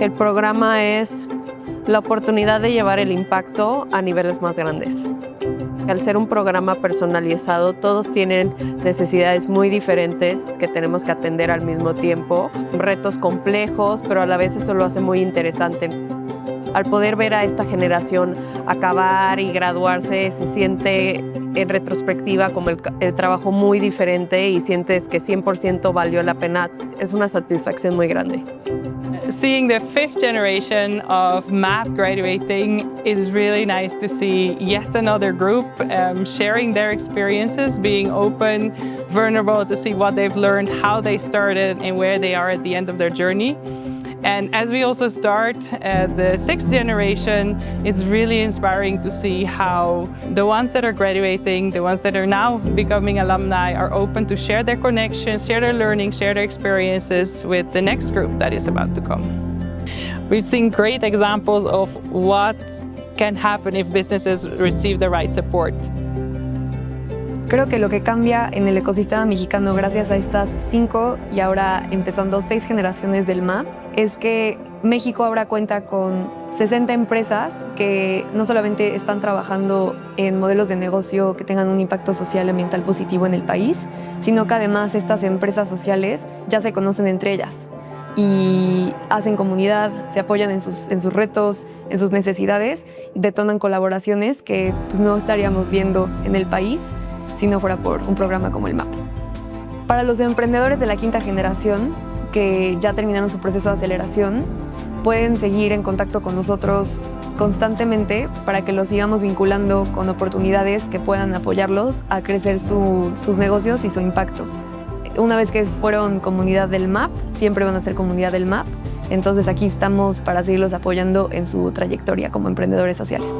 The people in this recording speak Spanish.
El programa es la oportunidad de llevar el impacto a niveles más grandes. Al ser un programa personalizado, todos tienen necesidades muy diferentes que tenemos que atender al mismo tiempo, retos complejos, pero a la vez eso lo hace muy interesante. Al poder ver a esta generación acabar y graduarse, se siente en retrospectiva como el trabajo muy diferente y sientes que 100% valió la pena. Es una satisfacción muy grande. Seeing the fifth generation of MAP graduating is really nice to see yet another group sharing their experiences, being open, vulnerable to see what they've learned, how they started and where they are at the end of their journey. And as we also start the sixth generation, it's really inspiring to see how the ones that are graduating, the ones that are now becoming alumni, are open to share their connections, share their learning, share their experiences with the next group that is about to come. We've seen great examples of what can happen if businesses receive the right support. Creo que lo que cambia en el ecosistema mexicano gracias a estas 5 y ahora empezando 6 generaciones del MAP es que México ahora cuenta con 60 empresas que no solamente están trabajando en modelos de negocio que tengan un impacto social y ambiental positivo en el país, sino que además estas empresas sociales ya se conocen entre ellas y hacen comunidad, se apoyan en sus retos, en sus necesidades, detonan colaboraciones que pues, no estaríamos viendo en el país si no fuera por un programa como el MAP. Para los emprendedores de la quinta generación que ya terminaron su proceso de aceleración, pueden seguir en contacto con nosotros constantemente para que los sigamos vinculando con oportunidades que puedan apoyarlos a crecer sus negocios y su impacto. Una vez que fueron comunidad del MAP, siempre van a ser comunidad del MAP, entonces aquí estamos para seguirlos apoyando en su trayectoria como emprendedores sociales.